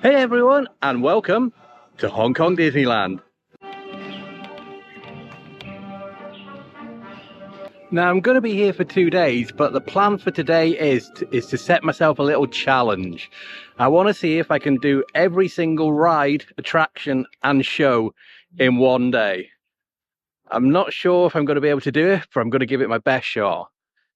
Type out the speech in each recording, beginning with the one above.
Hey everyone, and welcome to Hong Kong Disneyland. Now I'm going to be here for 2 days, but the plan for today is to set myself a little challenge. I want to see if I can do every single ride, attraction and show in one day. I'm not sure if I'm going to be able to do it, but I'm going to give it my best shot.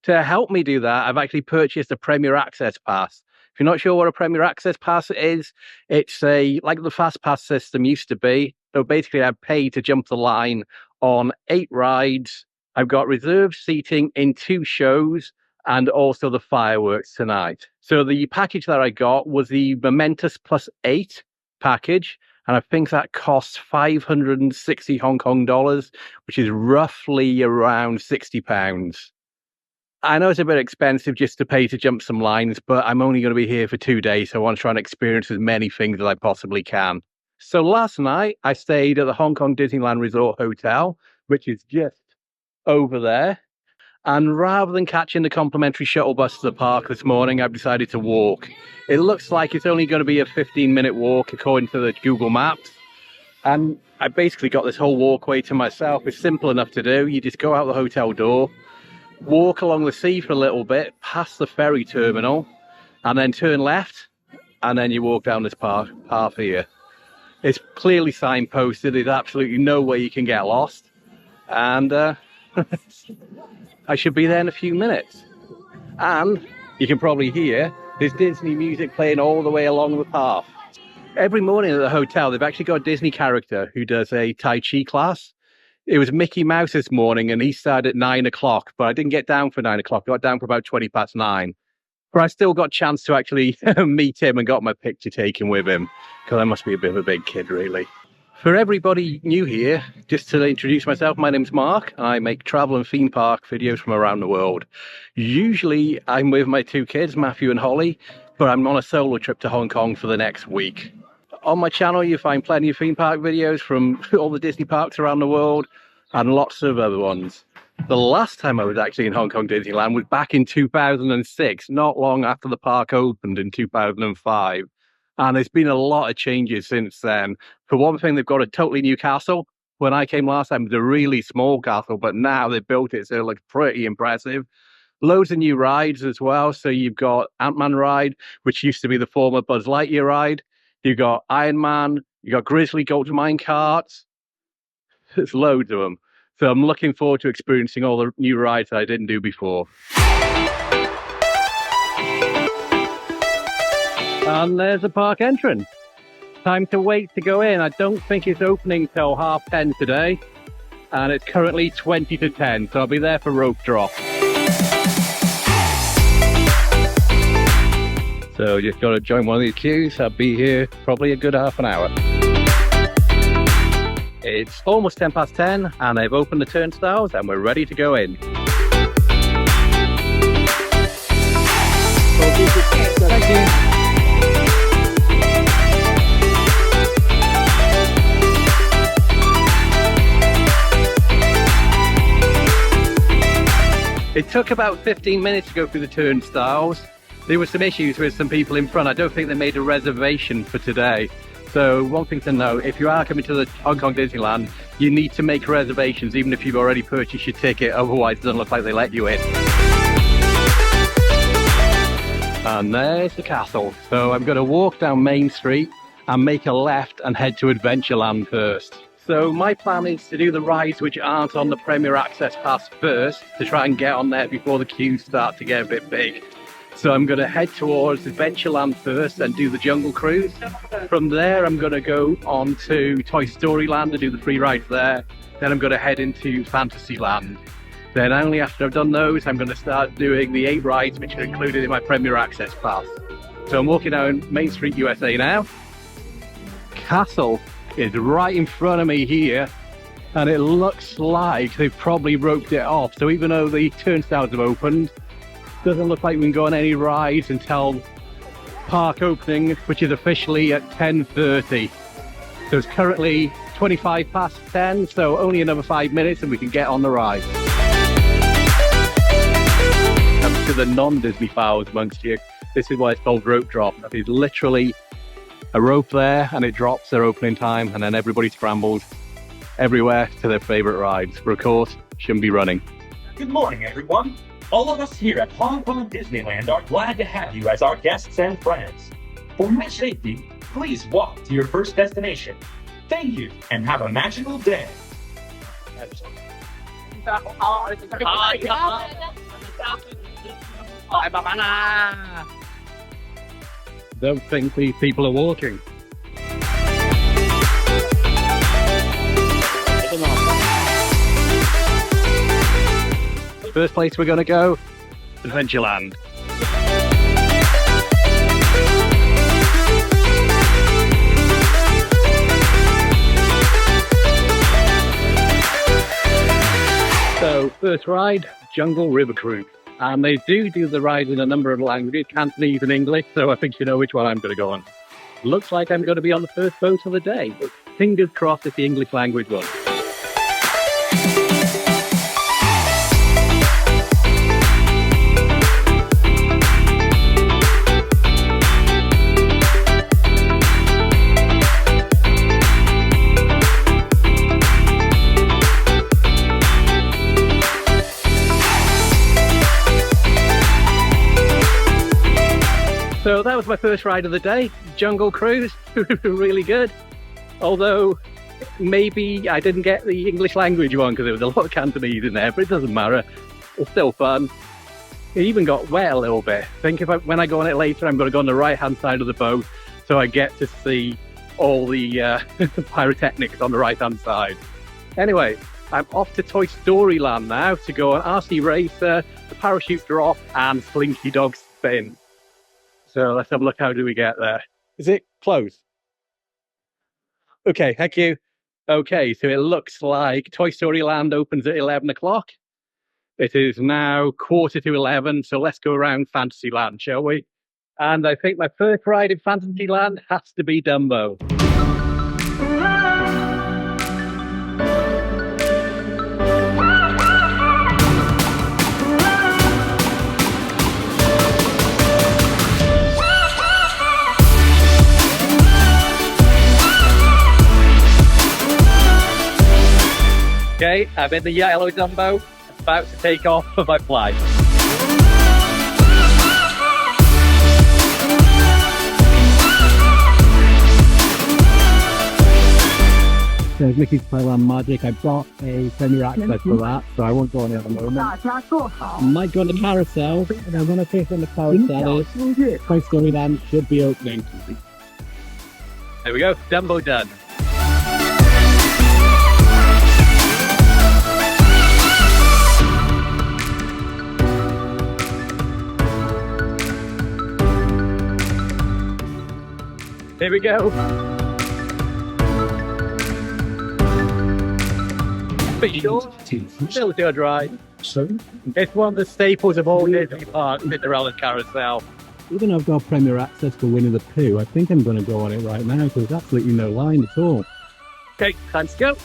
To help me do that, I've actually purchased a Premier Access Pass. If you're not sure what a Premier Access Pass is, it's like the Fast Pass system used to be. So basically I pay to jump the line on 8 rides. I've got reserved seating in 2 shows and also the fireworks tonight. So the package that I got was the Momentous plus 8 package. And I think that costs 560 Hong Kong dollars, which is roughly around £60. I know it's a bit expensive just to pay to jump some lines, but I'm only going to be here for 2 days, so I want to try and experience as many things as I possibly can. So last night, I stayed at the Hong Kong Disneyland Resort Hotel, which is just over there. And rather than catching the complimentary shuttle bus to the park this morning, I've decided to walk. It looks like it's only going to be a 15-minute walk according to the Google Maps. And I basically got this whole walkway to myself. It's simple enough to do. You just go out the hotel door, walk along the sea for a little bit, past the ferry terminal, and then turn left, and then you walk down this path here. It's clearly signposted. There's absolutely no way you can get lost. And I should be there in a few minutes. And you can probably hear there's Disney music playing all the way along the path. Every morning at the hotel, they've actually got a Disney character who does a Tai Chi class. It was Mickey Mouse this morning, and he started at 9 o'clock, but I didn't get down for 9 o'clock. I got down for about 20 past 9. But I still got a chance to actually meet him and got my picture taken with him, because I must be a bit of a big kid, really. For everybody new here, just to introduce myself, my name's Mark. I make travel and theme park videos from around the world. Usually I'm with my 2 kids, Matthew and Holly, but I'm on a solo trip to Hong Kong for the next week. On my channel, you find plenty of theme park videos from all the Disney parks around the world and lots of other ones. The last time I was actually in Hong Kong Disneyland was back in 2006, not long after the park opened in 2005. And there's been a lot of changes since then. For one thing, they've got a totally new castle. When I came last time, it was a really small castle, but now they've built it, so it looks pretty impressive. Loads of new rides as well. So you've got Antman ride, which used to be the former Buzz Lightyear ride. You've got Man, you've got Grizzly gold mine carts. There's loads of them. So I'm looking forward to experiencing all the new rides that I didn't do before. And there's the park entrance. Time to wait to go in. I don't think it's opening till 10:30 today. And it's currently 20 to 10, so I'll be there for rope drop. So just got to join one of these queues. I'll be here probably a good half an hour. It's almost 10 past 10 and they've opened the turnstiles and we're ready to go in. Thank you. It took about 15 minutes to go through the turnstiles. There were some issues with some people in front. I don't think they made a reservation for today. So one thing to know, if you are coming to the Hong Kong Disneyland, you need to make reservations even if you've already purchased your ticket, otherwise it doesn't look like they let you in. And there's the castle. So I'm going to walk down Main Street and make a left and head to Adventureland first. So my plan is to do the rides which aren't on the Premier Access Pass first, to try and get on there before the queues start to get a bit big. So I'm going to head towards Adventureland first and do the Jungle Cruise. From there, I'm going to go on to Toy Story Land and do the free rides there. Then I'm going to head into Fantasyland. Then only after I've done those, I'm going to start doing the 8 rides which are included in my Premier Access Pass. So I'm walking down Main Street, USA now. Castle is right in front of me here, and it looks like they've probably roped it off. So even though the turnstiles have opened, doesn't look like we can go on any rides until park opening, which is officially at 10:30. So it's currently 25 past 10, so only another 5 minutes and we can get on the ride. And to the non-Disney files amongst you, this is why it's called rope drop. It's literally a rope there and it drops their opening time, and then everybody scrambles everywhere to their favorite rides. But of course, shouldn't be running. Good morning, everyone. All of us here at Hong Kong Disneyland are glad to have you as our guests and friends. For your safety, please walk to your first destination. Thank you, and have a magical day. Don't think these people are walking. First place we're going to go, Adventureland. So, first ride, Jungle River Cruise. And they do the ride in a number of languages, Cantonese and English, so I think you know which one I'm going to go on. Looks like I'm going to be on the first boat of the day, but fingers crossed it's the English language one. So that was my first ride of the day, Jungle Cruise, really good. Although maybe I didn't get the English language one because there was a lot of Cantonese in there, but it doesn't matter. It's still fun. It even got wet a little bit. I think when I go on it later, I'm going to go on the right-hand side of the boat so I get to see all the pyrotechnics on the right-hand side. Anyway, I'm off to Toy Story Land now to go on RC Racer, the Parachute Drop, and Slinky Dog Spin. So let's have a look, how do we get there? Is it closed? Okay, thank you. Okay, so it looks like Toy Story Land opens at 11 o'clock. It is now 11:15, so let's go around Fantasyland, shall we? And I think my first ride in Fantasyland has to be Dumbo. Okay, I'm in the yellow Dumbo, about to take off for my flight. There's Mickey's PhilharMagic. I bought a Premier Access for that, so I won't go on it at the moment. I might go on the carousel, and I'm going to take on the carousel. Toy Story Land should be opening. There we go, Dumbo done. Here we go. Pretty short, still good ride. It's one of the staples of all Disney parks, Cinderella Carousel. Even though I've got Premier Access for Winnie the Pooh, I think I'm going to go on it right now because there's absolutely no line at all. Okay, time to go.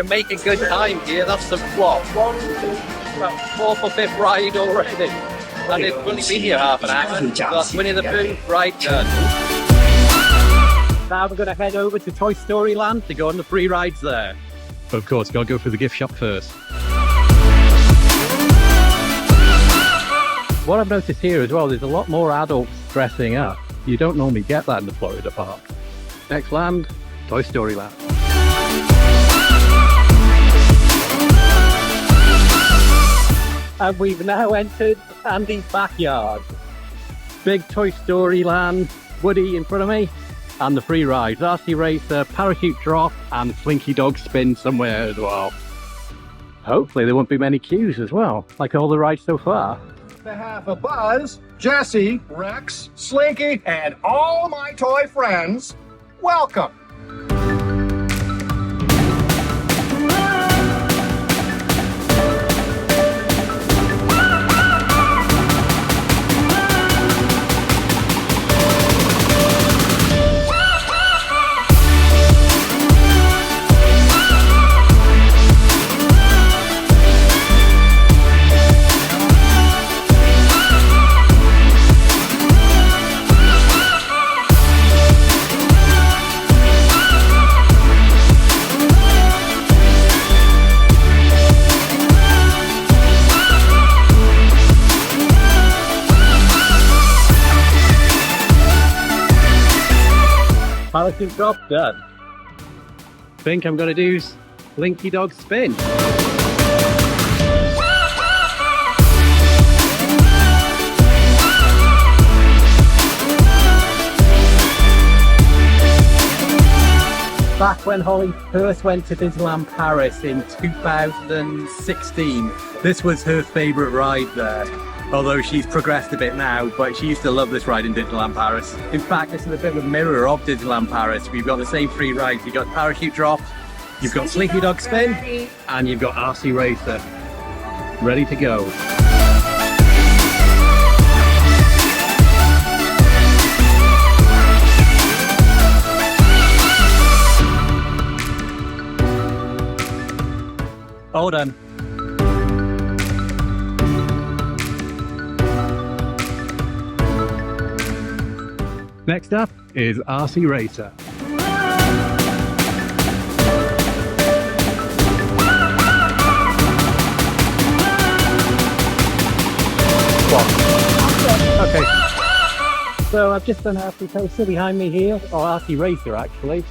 Making good time here. That's the what? About fourth or fifth ride already. And it's only been here half an hour. So that's Winnie the Pooh ride done. Now we're going to head over to Toy Story Land to go on the free rides there. But of course, got to go through the gift shop first. What I've noticed here as well, there's a lot more adults dressing up. You don't normally get that in the Florida park. Next land, Toy Story Land. And we've now entered Andy's backyard. Big Toy Story Land, Woody in front of me, and the free rides, RC Racer, Parachute Drop, and Slinky Dog Spin somewhere as well. Hopefully there won't be many queues as well, like all the rides so far. To have a buzz, Jesse, Rex, Slinky, and all my toy friends, welcome. Palace's job done. Think I'm gonna do Slinky Dog Spin. Back when Holly first went to Disneyland Paris in 2016, this was her favourite ride there. Although she's progressed a bit now, but she used to love this ride in Disneyland Paris. In fact, this is a bit of a mirror of Disneyland Paris. We've got the same three rides. You've got Parachute Drop, you've got Slinky Dog Spin, and you've got RC Racer. Ready to go. All done. Next up is RC Racer. Okay, so I've just done RC Racer behind me here, or RC Racer actually.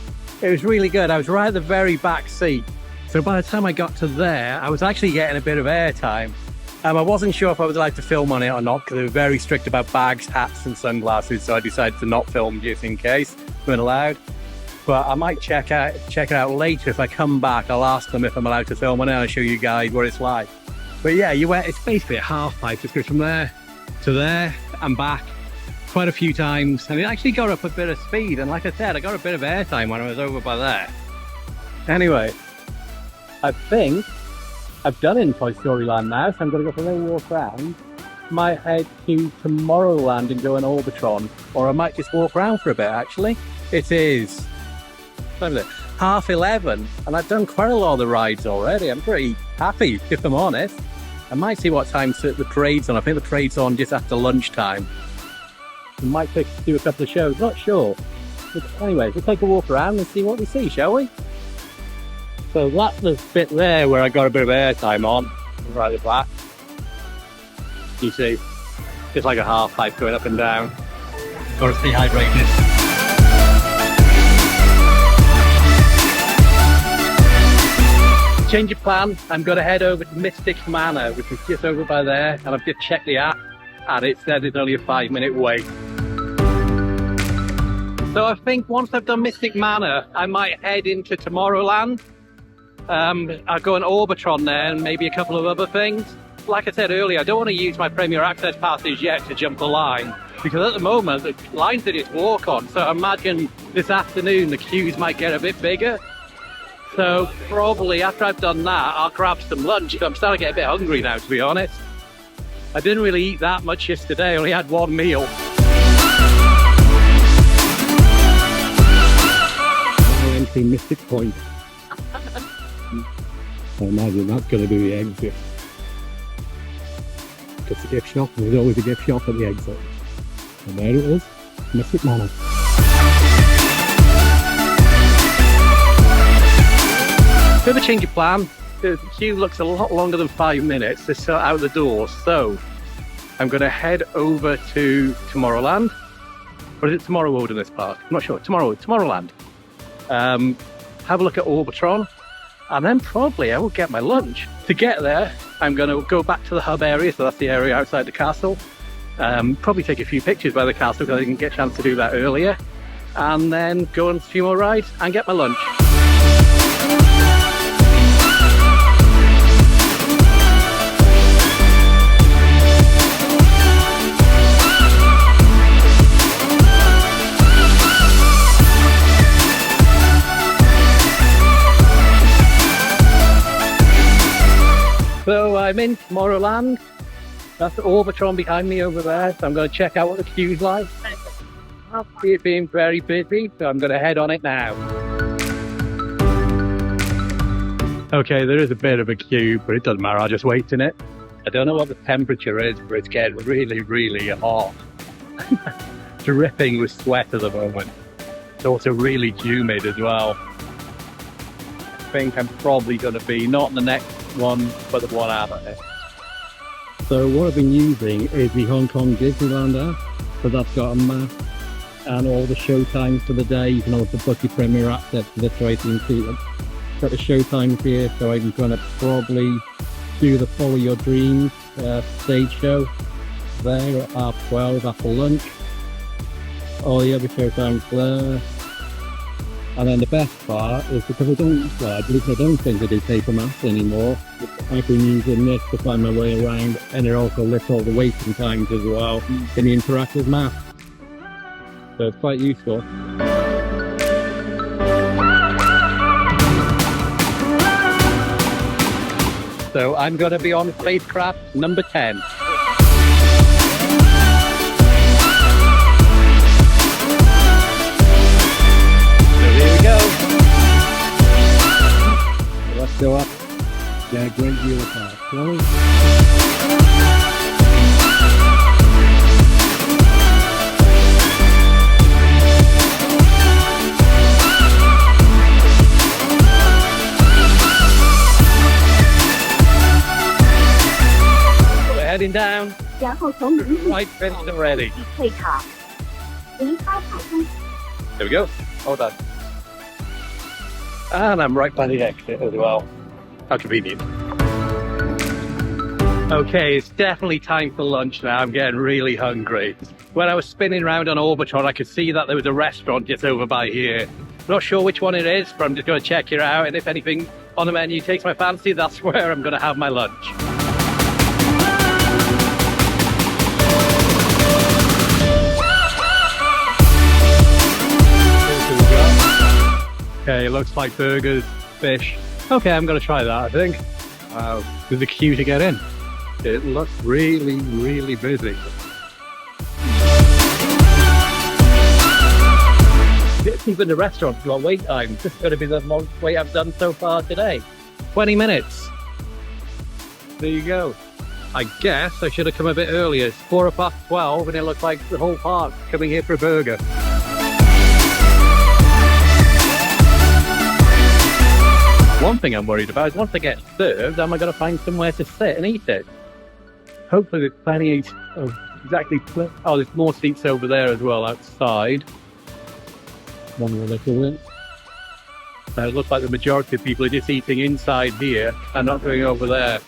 It was really good. I was right at the very back seat. So by the time I got to there, I was actually getting a bit of airtime. I wasn't sure if I was allowed to film on it or not because they were very strict about bags, hats and sunglasses, so I decided to not film just in case. Weren't allowed. But I might check it out later. If I come back, I'll ask them if I'm allowed to film on it and I'll show you guys what it's like. But yeah, it's basically a half pipe. Just goes from there to there and back quite a few times. And it actually got up a bit of speed. And like I said, I got a bit of airtime when I was over by there. Anyway, I think I've done in Toy Story Land now, so I'm going to go for a little walk around. Might head to Tomorrowland and go on Orbitron, or I might just walk around for a bit actually. It is 11:30, and I've done quite a lot of the rides already. I'm pretty happy, if I'm honest. I might see what time the parade's on. I think the parade's on just after lunchtime. We might do a couple of shows, not sure. But anyway, we'll take a walk around and see what we see, shall we? So that's the bit there where I got a bit of airtime on, right at the back. You see, just like a half pipe going up and down. Got to stay hydrated. Change of plan, I'm going to head over to Mystic Manor, which is just over by there, and I've just checked the app, and it says it's only a 5-minute wait. So I think once I've done Mystic Manor, I might head into Tomorrowland. I'll go on Orbitron there and maybe a couple of other things. Like I said earlier, I don't want to use my Premier Access Passes yet to jump the line, because at the moment the lines that just walk on, so I imagine this afternoon the queues might get a bit bigger. So probably after I've done that, I'll grab some lunch. I'm starting to get a bit hungry now, to be honest. I didn't really eat that much yesterday, I only had one meal. Empty Mystic Point. I imagine that's going to be the exit. Because the gift shop, there's always a gift shop at the exit. And there it is, Mystic Manor. Bit of a change of plan. The queue looks a lot longer than 5 minutes to sort out the doors, so I'm going to head over to Tomorrowland. Or is it Tomorrow Wilderness Park? I'm not sure. Tomorrowland. Have a look at Orbitron. And then probably I will get my lunch. To get there, I'm going to go back to the hub area, so that's the area outside the castle. Probably take a few pictures by the castle because I didn't get a chance to do that earlier. And then go on a few more rides and get my lunch. So I'm in Tomorrowland. That's the Orbitron behind me over there. So I'm going to check out what the queue's like. I see it being very busy, so I'm going to head on it now. Okay, there is a bit of a queue, but it doesn't matter. I'll just wait in it. I don't know what the temperature is, but it's getting really, really hot. Dripping with sweat at the moment. It's also really humid as well. I think I'm probably going to be not the next one, but the one after it. So what I've been using is the Hong Kong Disneyland app. So that's got a map and all the show times for the day. You can also book your Premier Access for this way so you can see them. Got the show times here, so I'm going to probably do the Follow Your Dreams stage show there at 12:30 after lunch. All the other show times there. And then the best part is because I don't think I do paper maps anymore. I've been using this to find my way around, and it also lists all the waiting times as well in the interactive map. So it's quite useful. So I'm going to be on spacecraft number 10. Let's go up. Yeah, great view of that. Slowly. We're heading down. Right, finished already. There we go. Hold on. And I'm right by the exit as well. How convenient. Okay, it's definitely time for lunch now. I'm getting really hungry. When I was spinning around on Orbitron, I could see that there was a restaurant just over by here. Not sure which one it is, but I'm just going to check it out. And if anything on the menu takes my fancy, that's where I'm going to have my lunch. Okay, it looks like burgers, fish. Okay, I'm going to try that, I think. Wow, there's a queue to get in. It looks really, really busy. Even the restaurant's got wait time. This is going to be the most wait I've done so far today. 20 minutes. There you go. I guess I should have come a bit earlier. It's 12:15 and it looks like the whole park's coming here for a burger. One thing I'm worried about is once I get served, am I going to find somewhere to sit and eat it? Hopefully there's plenty of oh, there's more seats over there as well outside. One more little bit. It looks like the majority of people are just eating inside here and not going over there.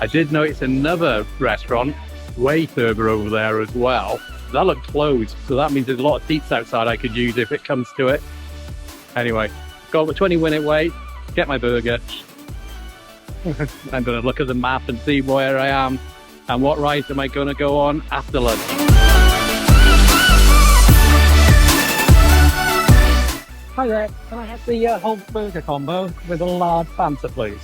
I did notice another restaurant way further over there as well. That looked closed, so that means there's a lot of seats outside I could use if it comes to it. Anyway, got the 20-minute wait. Get my burger. I'm going to look at the map and see where I am and what rides am I going to go on after lunch. Hi there, can I have the whole burger combo with a large Fanta, please?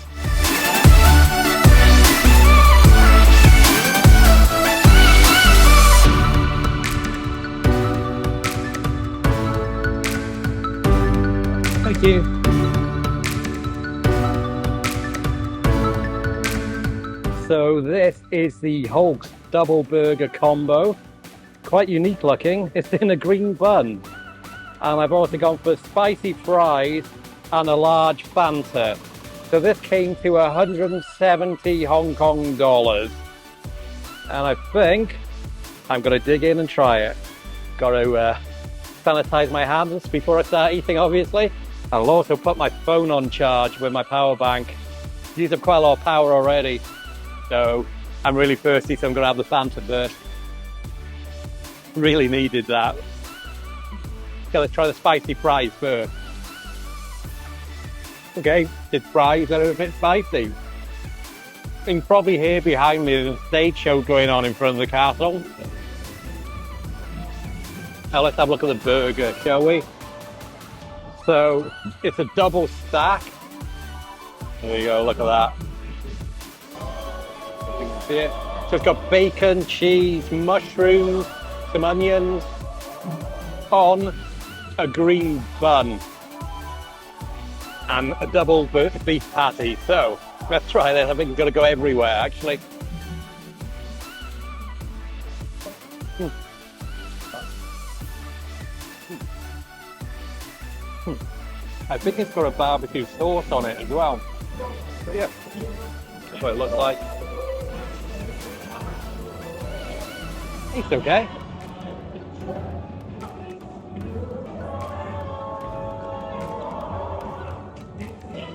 Thank you. So this is the Hulk's double burger combo. Quite unique looking. It's in a green bun. And I've also gone for spicy fries and a large Fanta. So this came to 170 Hong Kong dollars. And I think I'm going to dig in and try it. Got to sanitize my hands before I start eating, obviously. I'll also put my phone on charge with my power bank. Used up quite a lot of power already. So I'm really thirsty, so I'm going to have the Fanta first. Really needed that. Okay, let's try the spicy fries first. Okay, the fries are a bit spicy. You can probably hear behind me there's a stage show going on in front of the castle. Now let's have a look at the burger, shall we? So it's a double stack. There you go, look at that. Yeah. So it's got bacon, cheese, mushrooms, some onions on a green bun and a double beef patty. So let's try this. I think it's going to go everywhere actually. I think it's got a barbecue sauce on it as well. But yeah, that's what it looks like. It's okay.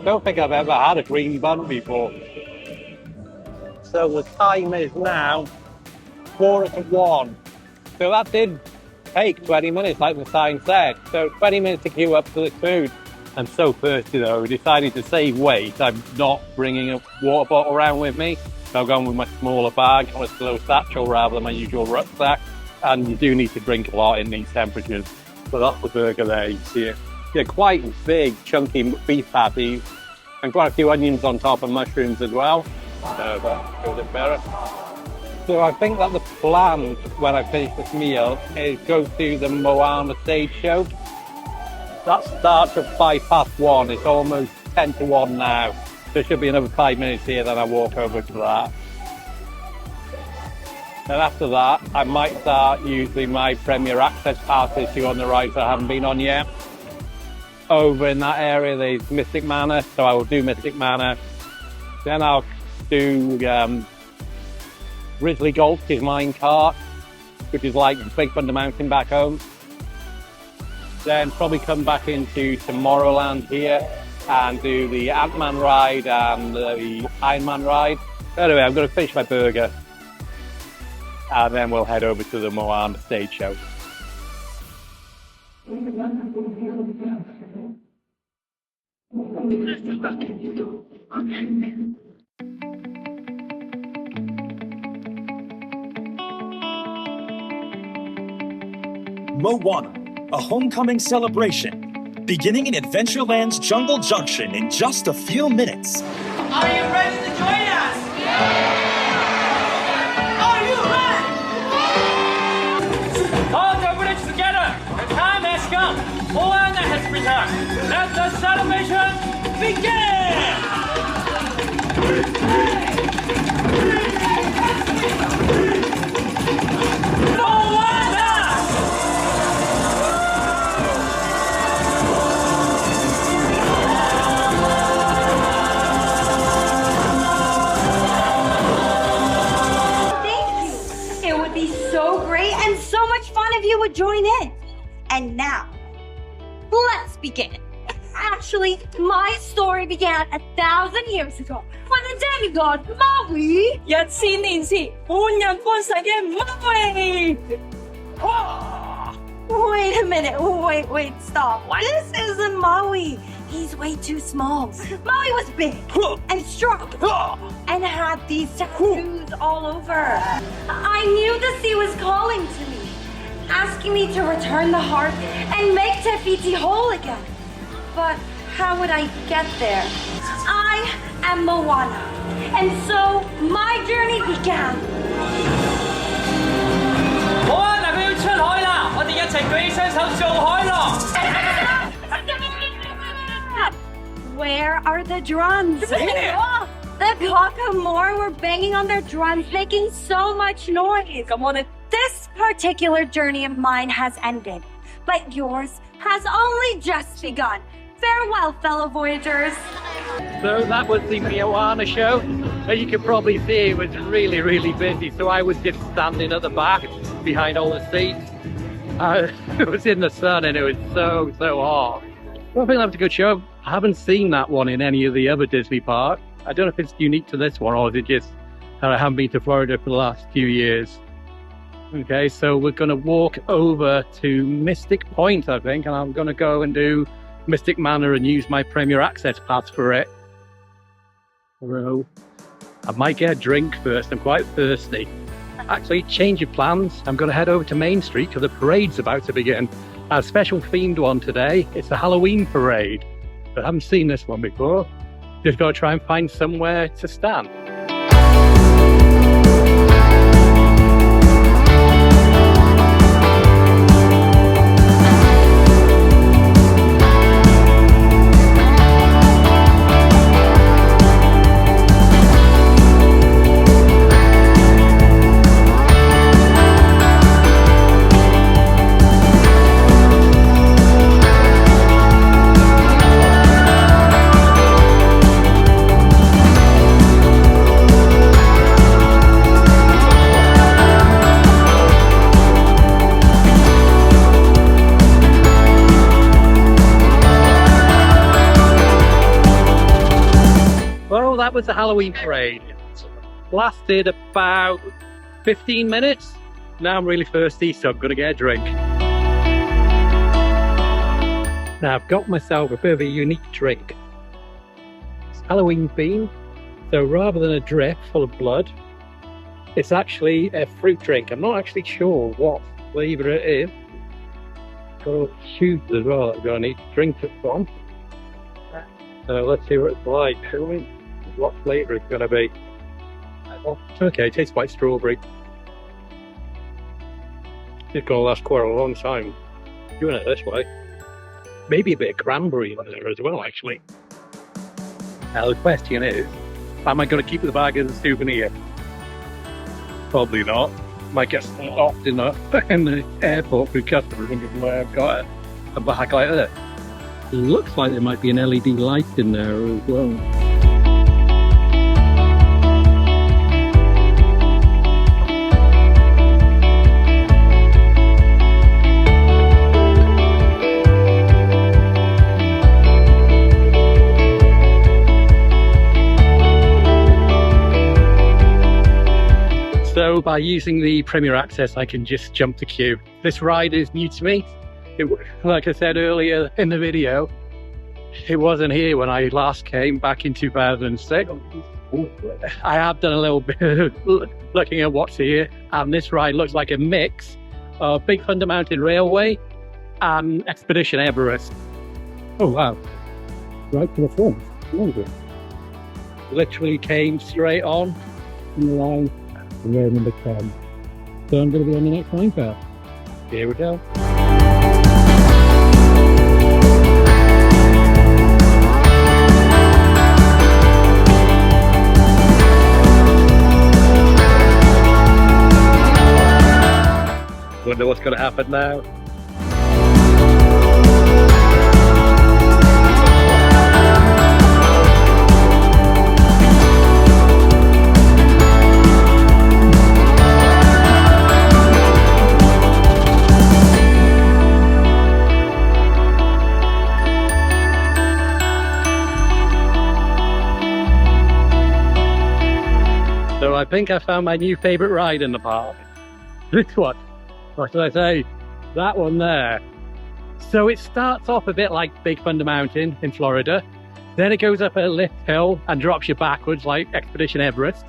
Don't think I've ever had a green bun before. So the time is now 1:45. So that did take 20 minutes like the sign said. So 20 minutes to queue up for this food. I'm so thirsty though, we decided to save weight. I'm not bringing a water bottle around with me. So I've gone with my smaller bag on a slow satchel rather than my usual rucksack. And you do need to drink a lot in these temperatures. So that's the burger there, you see it. Yeah, quite big, chunky beef patties. And quite a few onions on top and mushrooms as well. So that goes in better. So I think that the plan when I finish this meal is go to the Moana stage show. That starts at 1:05. It's almost 1:50 now. There should be another 5 minutes here, then I walk over to that. And after that, I might start using my Premier Access Pass issue on the rides I haven't been on yet. Over in that area, there's Mystic Manor, so I will do Mystic Manor. Then I'll do Grizzly Golf, which is mine cart, which is like Big Thunder Mountain back home. Then probably come back into Tomorrowland here and do the Antman ride and the Iron ride. Anyway, I'm going to finish my burger and then we'll head over to the Moana stage show. Moana, a homecoming celebration, beginning in Adventureland's Jungle Junction in just a few minutes. Are you ready to join us? Are you ready? Hold the village together. The time has come. Moana has returned. Let the celebration begin. Moana! If you would join in. And now, let's begin. Actually, my story began 1,000 years ago when the demigod Maui 1000年前，滿人歡神嘅Maui。 Wait a minute, wait, stop. This isn't Maui. He's way too small. Maui was big and strong and had these tattoos all over. I knew the sea was calling to me, asking me to return the heart and make Te Fiti whole again. But how would I get there? I am Moana, and so my journey began. Moana 佢要出海啦，我哋一齊舉起雙手做海浪。Where are the drums? Oh, the Kakamore were banging on their drums, making so much noise. This particular journey of mine has ended, but yours has only just begun. Farewell, fellow voyagers. So that was the Moana show. As you can probably see, it was really, really busy. So I was just standing at the back behind all the seats. It was in the sun and it was so hot. Well, I think that was a good show. I haven't seen that one in any of the other Disney parks. I don't know if it's unique to this one or is it just that I haven't been to Florida for the last few years. Okay, so we're going to walk over to Mystic Point, I think, and I'm going to go and do Mystic Manor and use my Premier Access Pass for it. So I might get a drink first, I'm quite thirsty. Actually, change of plans. I'm going to head over to Main Street because the parade's about to begin. A special themed one today. It's the Halloween parade. But I haven't seen this one before. Just got to try and find somewhere to stand. was the Halloween parade. Lasted about 15 minutes. Now I'm really thirsty, so I'm gonna get a drink. Now I've got myself a bit of a unique drink. It's Halloween themed, so rather than a drip full of blood, it's actually a fruit drink. I'm not actually sure what flavour it is. Got all shoes as well that I'm gonna need to drink it from. So let's see what it's like, shall we? What flavour it's gonna be. Okay, it tastes quite strawberry. It's gonna last quite a long time doing it this way. Maybe a bit of cranberry in there as well, actually. Now the question is, am I going to keep the bag as a souvenir? Probably not. Might get stopped in the airport with customers wondering where I've got a bag like that. It looks like there might be an LED light in there as well. So by using the Premier Access, I can just jump the queue. This ride is new to me. Like I said earlier in the video, it wasn't here when I last came back in 2006. I have done a little bit of looking at what's here, and this ride looks like a mix of Big Thunder Mountain Railway and Expedition Everest. Oh wow, right to the front. Literally came straight on in the line. We're number 10. So I'm going to be on the next line path. Here we go. Wonder what's going to happen now. So I think I found my new favourite ride in the park. This one. What should I say? That one there. So it starts off a bit like Big Thunder Mountain in Florida. Then it goes up a lift hill and drops you backwards like Expedition Everest.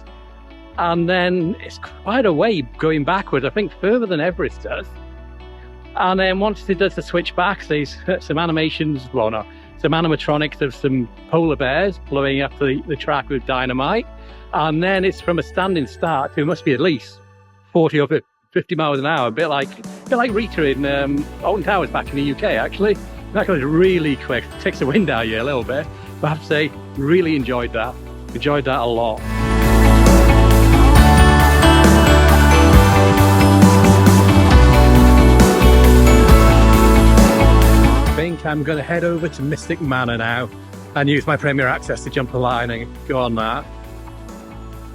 And then it's quite a way going backwards, I think further than Everest does. And then once it does the switch back, there's some animations, well no, some animatronics of some polar bears blowing up the track with dynamite. And then it's from a standing start to, it must be at least 40 or 50 miles an hour, a bit like Rita in Alton Towers back in the UK actually. That goes really quick, takes the wind out of you a little bit. But I have to say, really enjoyed that a lot. I think I'm going to head over to Mystic Manor now and use my Premier Access to jump the line and go on that.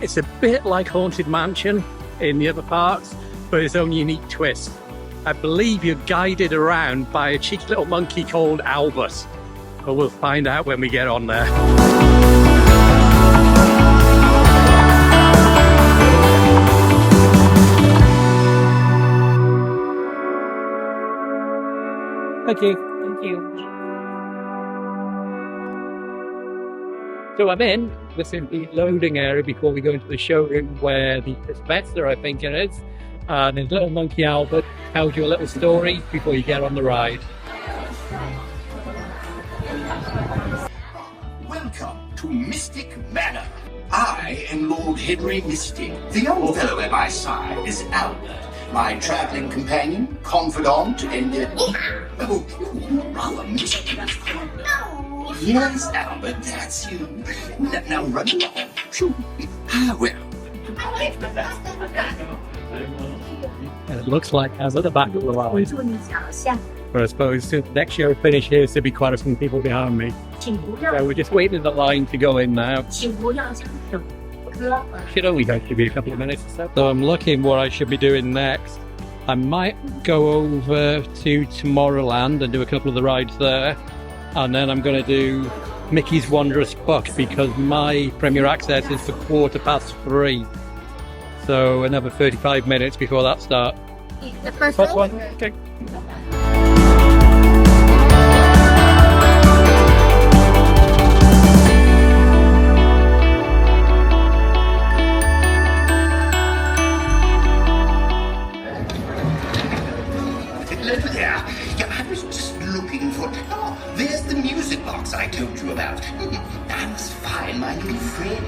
It's a bit like Haunted Mansion in the other parks, but its own unique twist. I believe you're guided around by a cheeky little monkey called Albus, but we'll find out when we get on there. Thank you. Thank you. So I'm in. This is the loading area before we go into the showroom where the Professor, I think it is, and his little monkey Albert tells you a little story before you get on the ride. Welcome to Mystic Manor. I am Lord Henry Mystic. The young fellow at my side is Albert, my traveling companion, confidant, and rather mystic. Yes, Albert, that's you. Now run along. Ah, well. And it looks like as at the back of the line. But I suppose the next year finish here, there'll be quite a few people behind me. So we're just waiting in the line to go in now. Should only go to be a couple of minutes or so. So I'm looking what I should be doing next. I might go over to Tomorrowland and do a couple of the rides there. And then I'm going to do Mickey's Wondrous book because my Premier Access is for 3:15. So another 35 minutes before that starts. The first one? Okay. Yeah, I was just looking for... Oh, there's the music box I told you about. I must find my little friend.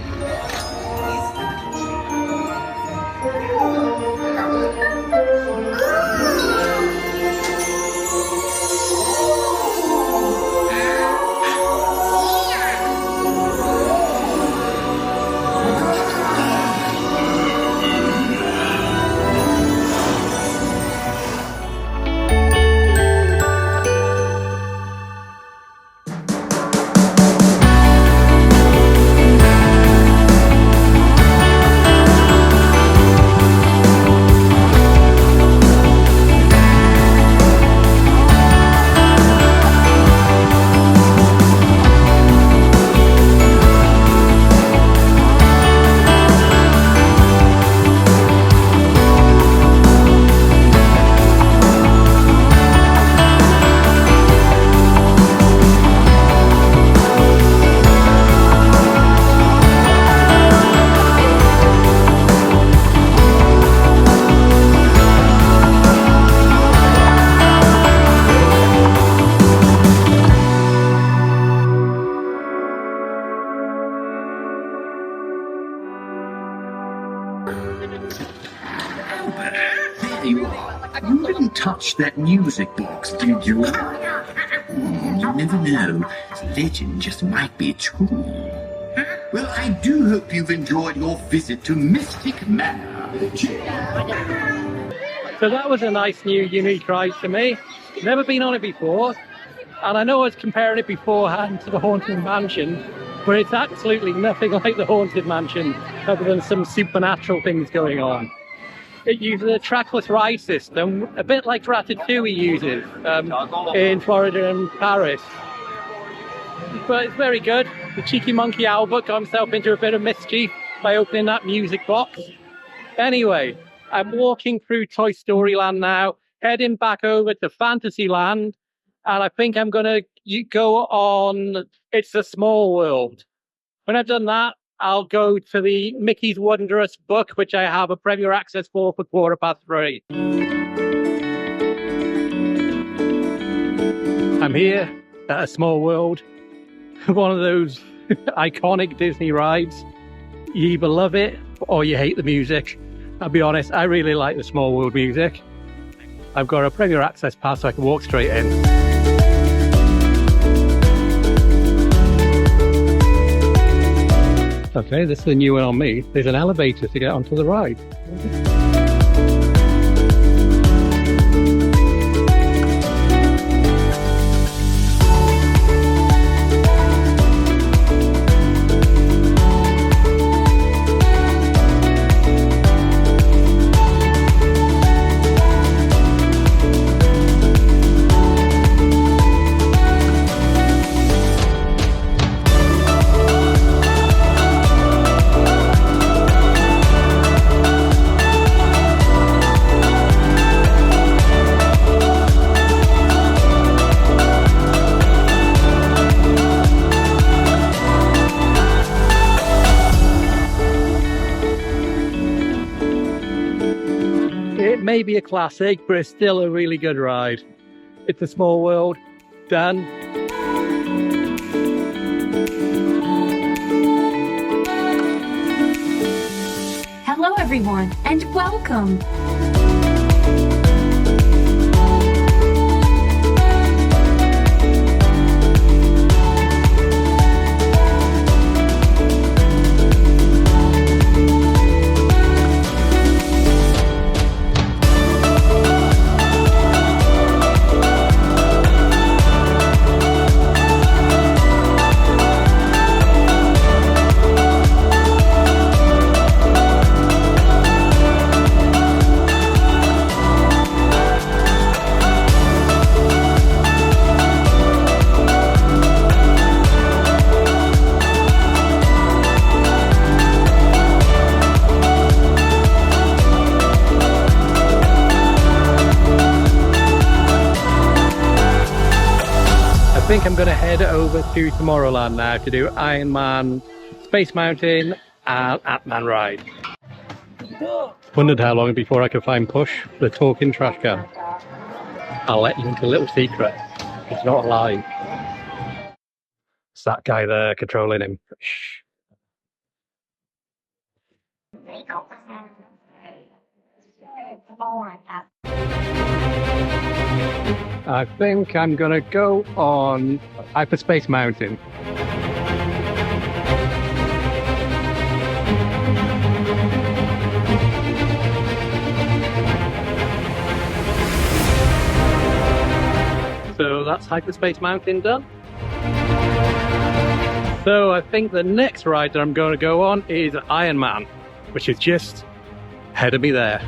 There you are. You didn't touch that music box, did you? You never know. Legend just might be true. Well, I do hope you've enjoyed your visit to Mystic Manor. So that was a nice new unique ride to me. Never been on it before. And I know I was comparing it beforehand to the Haunted Mansion, but it's absolutely nothing like the Haunted Mansion other than some supernatural things going on. It uses a trackless ride system, a bit like Ratatouille uses in Florida and Paris. But it's very good. The cheeky monkey Albert got himself into a bit of mischief by opening that music box. Anyway, I'm walking through Toy Story Land now, heading back over to Fantasyland, and I think I'm going to go on It's a Small World. When I've done that, I'll go to the Mickey's Wondrous book, which I have a Premier Access for 3:15. I'm here at A Small World, one of those iconic Disney rides. You either love it or you hate the music. I'll be honest, I really like the Small World music. I've got a Premier Access Pass so I can walk straight in. Okay, this is a new one on me. There's an elevator to get onto the ride. May be a classic, but it's still a really good ride. It's a Small World. Done. Hello everyone, and welcome! think I'm going to head over to Tomorrowland now to do Iron Man, Space Mountain and Antman ride. Wondered how long before I could find Push, the talking trash can. I'll let you into a little secret. It's not alive. It's that guy there controlling him. Shh. I think I'm gonna go on Hyperspace Mountain. So that's Hyperspace Mountain done. So I think the next ride that I'm going to go on is Iron Man, which is just ahead of me there.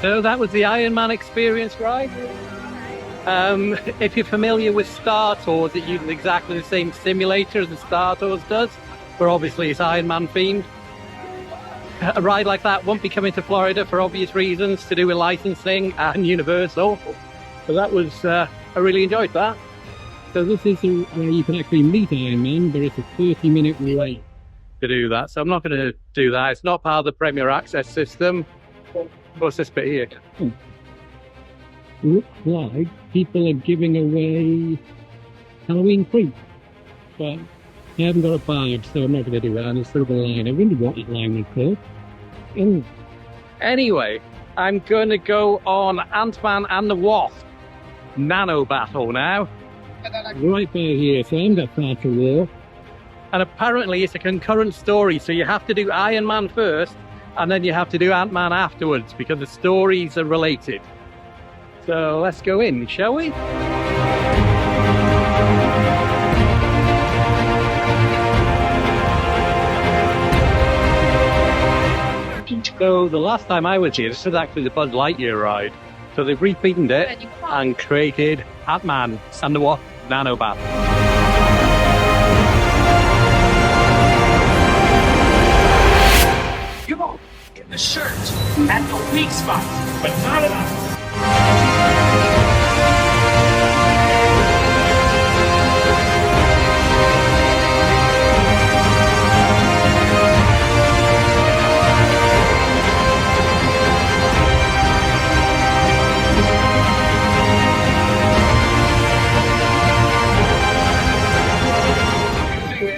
So that was the Iron Man experience ride. If you're familiar with Star Tours, it uses exactly the same simulator as the Star Tours does, but obviously it's Iron Man themed. A ride like that won't be coming to Florida for obvious reasons to do with licensing and Universal. So that was, I really enjoyed that. So this is where you can actually meet Iron Man, but it's a 30-minute wait to do that. So I'm not going to do that. It's not part of the Premier Access system. What's this bit here? Looks like people are giving away Halloween treats, but I haven't got a badge, so I'm not going to do that. And it's sort of a line. I wonder what that line was called. Anyway, I'm going to go on Antman and the Wasp Nano Battle now. Right by here, so I'm got far to walk. And apparently it's a concurrent story, so you have to do Iron Man first, and then you have to do Ant-Man afterwards, because the stories are related. So let's go in, shall we? So the last time I was here, this was actually the Buzz Lightyear ride. So they've rethemed it and created Ant-Man and the Wasp Nano Battle. You won't get the shirt at the weak spot, but not enough.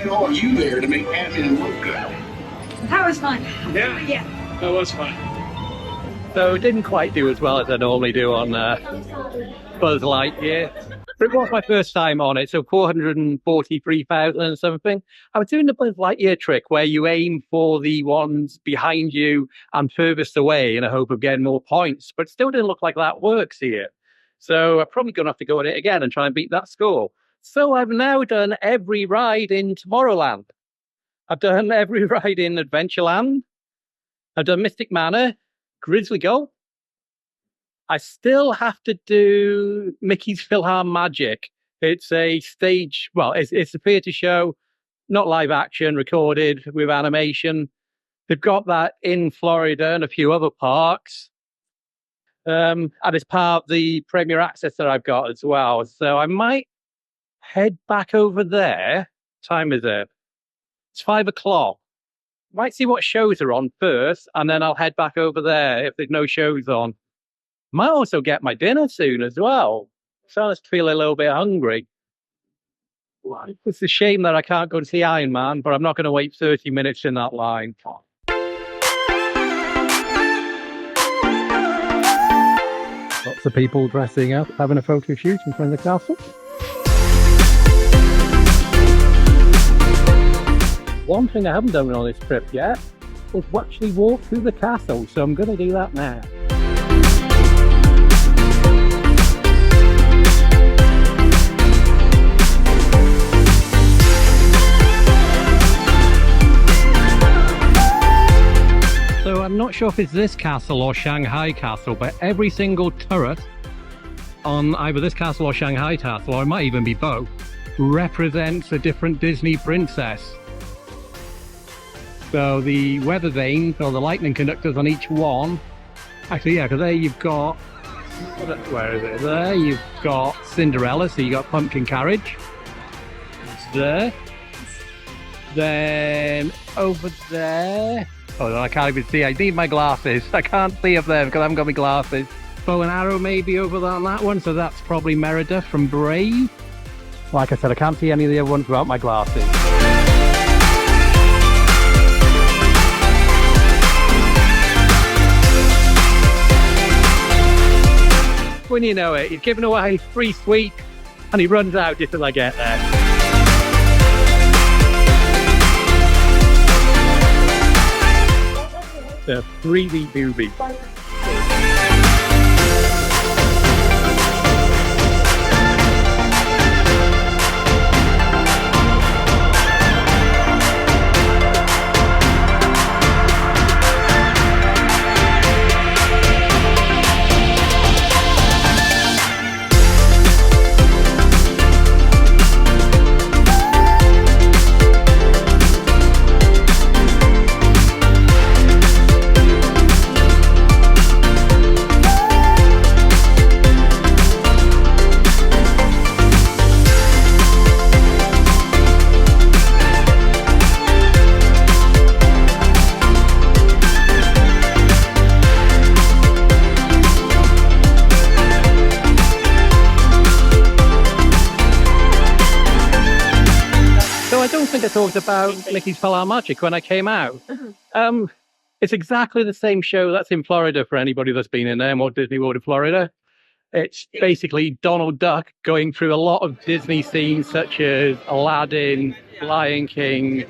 All you there to make Antman look good. That was fun. Yeah, that was fun. So it didn't quite do as well as I normally do on Buzz Lightyear. But it was my first time on it, so 443,000 and something. I was doing the Buzz Lightyear trick where you aim for the ones behind you and furthest away in a hope of getting more points, but it still didn't look like that works here. So I'm probably going to have to go at it again and try and beat that score. So I've now done every ride in Tomorrowland. I've done every ride in Adventureland. I've done Mystic Manor, Grizzly Go. I still have to do Mickey's PhilharMagic. It's a stage, well, it's a theatre show, not live action, recorded with animation. They've got that in Florida and a few other parks. And it's part of the Premier Access that I've got as well. So I might head back over there. What time is it? It's 5 o'clock. Might see what shows are on first, and then I'll head back over there if there's no shows on. Might also get my dinner soon as well. Starting to feel a little bit hungry. It's a shame that I can't go to see Iron Man, but I'm not going to wait 30 minutes in that line. Lots of people dressing up, having a photo shoot in front of the castle. one thing I haven't done on this trip yet is actually walk through the castle, so I'm going to do that now. So I'm not sure if it's this castle or Shanghai Castle, but every single turret on either this castle or Shanghai Castle, or it might even be both, represents a different Disney princess. So the weather vanes or the lightning conductors on each one, actually, yeah, because there you've got, where is it? There you've got Cinderella, so you got Pumpkin Carriage. It's there. Then over there, oh no, I can't even see. I need my glasses. I can't see up there because I haven't got my glasses. Bow and arrow maybe over there on that one, so that's probably Merida from Brave. Like I said, I can't see any of the other ones without my glasses. When you know it, he's giving away free sweets and he runs out just as I get there. The 3D movie. I talked about Mickey's PhilharMagic when I came out. It's exactly the same show that's in Florida for anybody that's been in there, Walt Disney World in Florida. It's basically Donald Duck going through a lot of Disney scenes such as Aladdin, Lion King,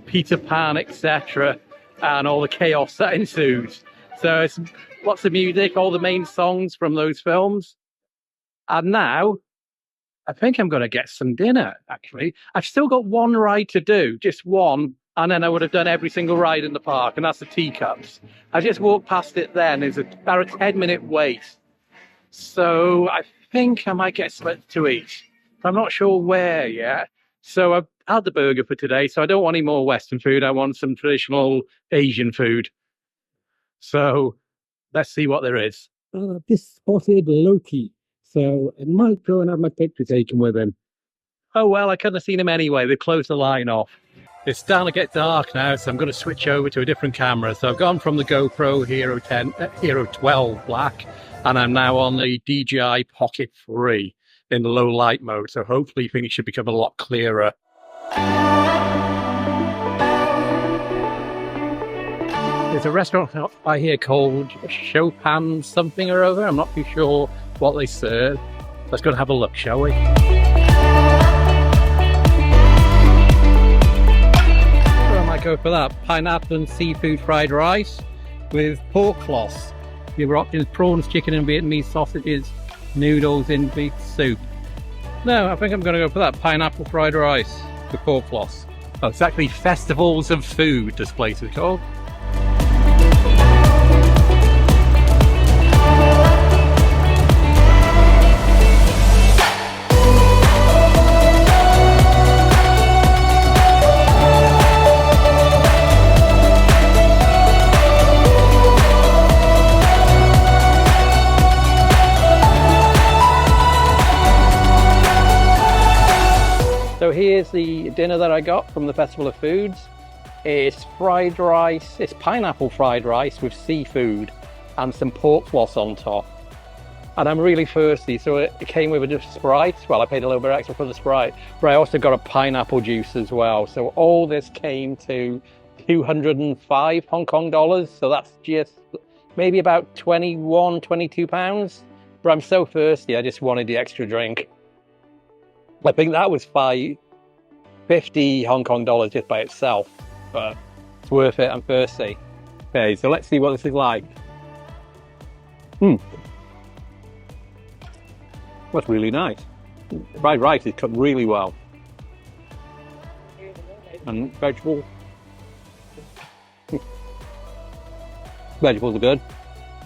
Peter Pan, etc., and all the chaos that ensues. So it's lots of music, all the main songs from those films. And now I think I'm going to get some dinner, actually. I've still got one ride to do, just one, and then I would have done every single ride in the park, and that's the Teacups. I just walked past it then. It's about a 10-minute wait. So I think I might get something to eat. I'm not sure where yet. So I've had the burger for today, so I don't want any more Western food. I want some traditional Asian food. So let's see what there is. Just spotted Loki. So I might go and have my picture taken with him. Oh well, I couldn't have seen him anyway. They closed the line off. It's starting to get dark now, so I'm going to switch over to a different camera. So I've gone from the GoPro Hero 12 Black, and I'm now on the DJI Pocket 3 in the low light mode. So hopefully things should become a lot clearer. There's a restaurant I hear called Chopin something or other. I'm not too sure what they serve. Let's go and have a look, shall we? I might go for that. Pineapple and seafood fried rice with pork floss. The other options: prawns, chicken and Vietnamese sausages, noodles in beef soup. No, I think I'm going to go for that. Pineapple fried rice with pork floss. Oh, it's actually Festivals of Food, this place is called. So here's the dinner that I got from the Festival of Foods. It's fried rice, it's pineapple fried rice with seafood and some pork floss on top. And I'm really thirsty, so it came with a Sprite. Well, I paid a little bit extra for the Sprite, but I also got a pineapple juice as well. So all this came to 205 Hong Kong dollars. So that's just maybe about 21, 22 pounds. But I'm so thirsty, I just wanted the extra drink. I think that was 50 Hong Kong dollars just by itself, but it's worth it. I'm thirsty. Okay, so let's see what this is like. That's really nice. Fried rice is cooked really well. And vegetables. Vegetables are good.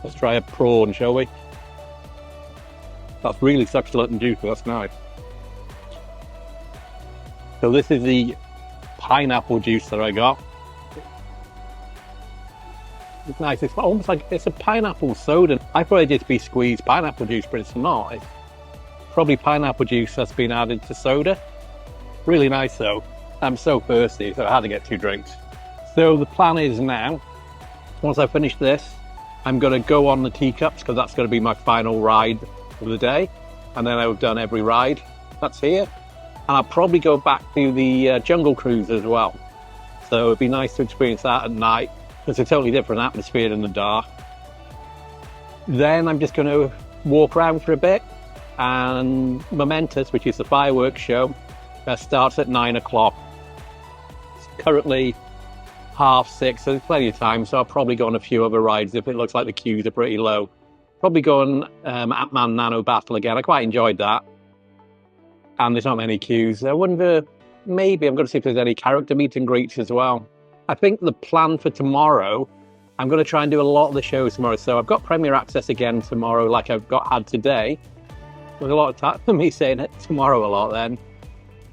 Let's try a prawn, shall we? That's really succulent and juicy, that's nice. So this is the pineapple juice that I got. It's nice, it's almost like it's a pineapple soda. I thought it'd just be squeezed pineapple juice, but it's not. It's probably pineapple juice that's been added to soda. Really nice though. I'm so thirsty, so I had to get 2 drinks. So the plan is now, once I finish this, I'm going to go on the Teacups because that's going to be my final ride of the day. And then I've done every ride that's here. And I'll probably go back to the Jungle Cruise as well. So it'd be nice to experience that at night. It's a totally different atmosphere in the dark. Then I'm just going to walk around for a bit. And Momentous, which is the fireworks show, starts at 9 o'clock. It's currently 6:30, so there's plenty of time, so I'll probably go on a few other rides if it looks like the queues are pretty low. Probably go on Antman Nano Battle again. I quite enjoyed that. And there's not many queues. I wonder, maybe I'm going to see if there's any character meet and greets as well. I think the plan for tomorrow, I'm going to try and do a lot of the shows tomorrow. So I've got Premier Access again tomorrow like I've had today. There's a lot of time for me saying it tomorrow a lot then.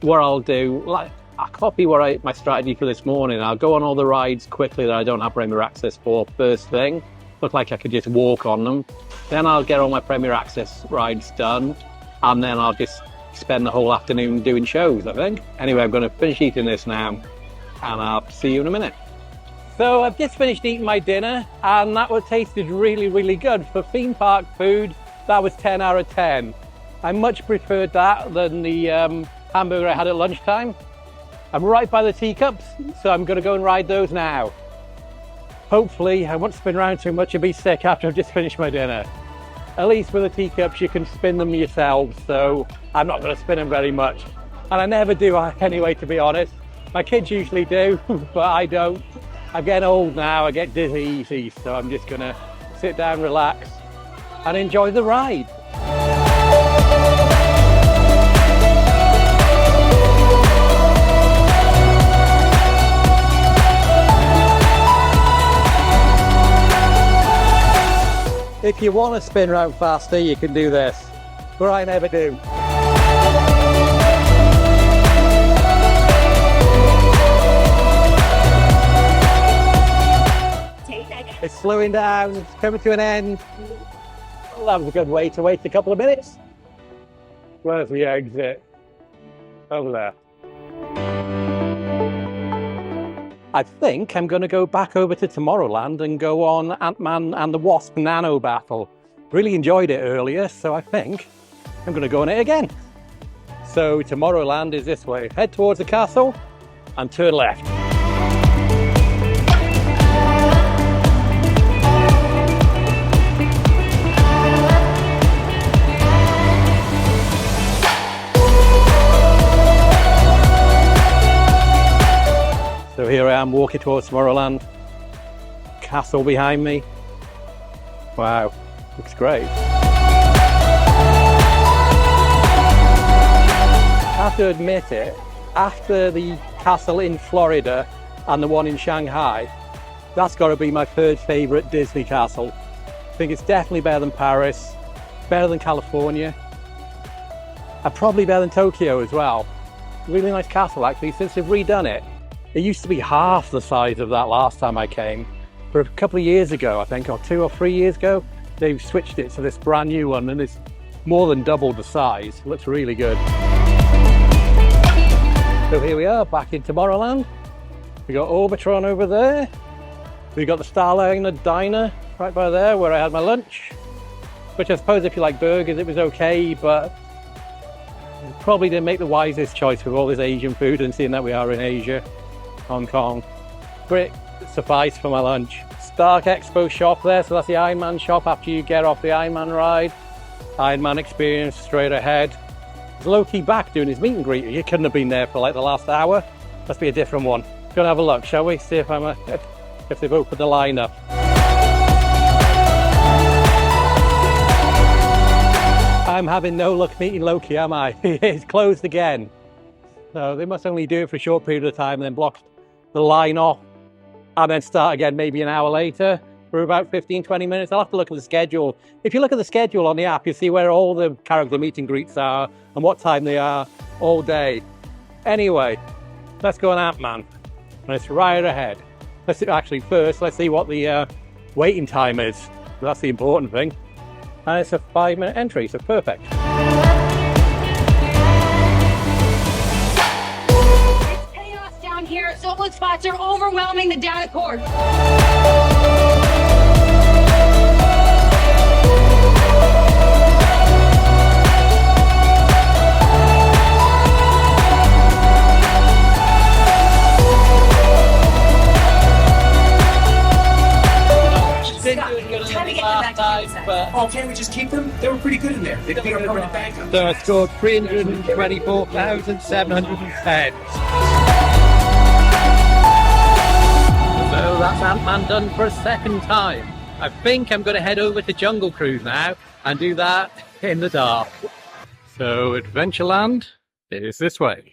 What I'll do, I'll copy my strategy for this morning. I'll go on all the rides quickly that I don't have Premier Access for first thing. Look like I could just walk on them. Then I'll get all my Premier Access rides done. And then I'll just spend the whole afternoon doing shows, I think. Anyway, I'm going to finish eating this now. And I'll see you in a minute. So I've just finished eating my dinner. And that tasted really, really good. For theme park food, that was 10 out of 10. I much preferred that than the hamburger I had at lunchtime. I'm right by the Teacups, so I'm going to go and ride those now. Hopefully, I won't spin around too much and be sick after I've just finished my dinner. At least with the Teacups, you can spin them yourselves, so I'm not going to spin them very much. And I never do anyway, to be honest. My kids usually do, but I don't. I'm getting old now, I get dizzy easy, so I'm just going to sit down, relax, and enjoy the ride. If you want to spin around faster, you can do this, but I never do. It's slowing down, it's coming to an end. Well, that was a good way to wait a couple of minutes. Where's the exit? Over there. I think I'm going to go back over to Tomorrowland and go on Antman and the Wasp Nano Battle. Really enjoyed it earlier, so I think I'm going to go on it again. So Tomorrowland is this way. Head towards the castle and turn left. So here I am walking towards Tomorrowland. Castle behind me. Wow, looks great. I have to admit it, after the castle in Florida and the one in Shanghai, that's got to be my third favourite Disney castle. I think it's definitely better than Paris, better than California, and probably better than Tokyo as well. Really nice castle actually, since they've redone it. It used to be half the size of that last time I came. For a couple of years ago, I think, or 2 or 3 years ago, they've switched it to this brand new one and it's more than double the size. It looks really good. So here we are, back in Tomorrowland. We got Orbitron over there. We got the Starliner Diner right by there where I had my lunch. Which I suppose if you like burgers, it was okay, but probably didn't make the wisest choice with all this Asian food and seeing that we are in Asia. Hong Kong. Great, suffice for my lunch. Stark Expo shop there, so that's the Iron Man shop after you get off the Iron Man ride. Iron Man experience straight ahead. Low-key back doing his meet and greet. He couldn't have been there for like the last hour. Must be a different one. Go and have a look, shall we? See if if they've opened the lineup. I'm having no luck meeting Loki, am I? It's closed again. So they must only do it for a short period of time and then block the line off and then start again maybe an hour later for about 15-20 minutes. I'll have to look at the schedule. If you look at the schedule on the app, you'll see where all the character meet and greets are and what time they are all day. Anyway, let's go on Antman. And it's right ahead. Let's see, actually first, let's see what the waiting time is. That's the important thing. And it's a 5-minute entry, so perfect. It's chaos down here. Solo spots are overwhelming the data cord. Oh, can't we just keep them? They were pretty good in there. They beat our permanent backup. So I scored 324,710. So that's Antman done for a second time. I think I'm going to head over to Jungle Cruise now and do that in the dark. So Adventureland is this way.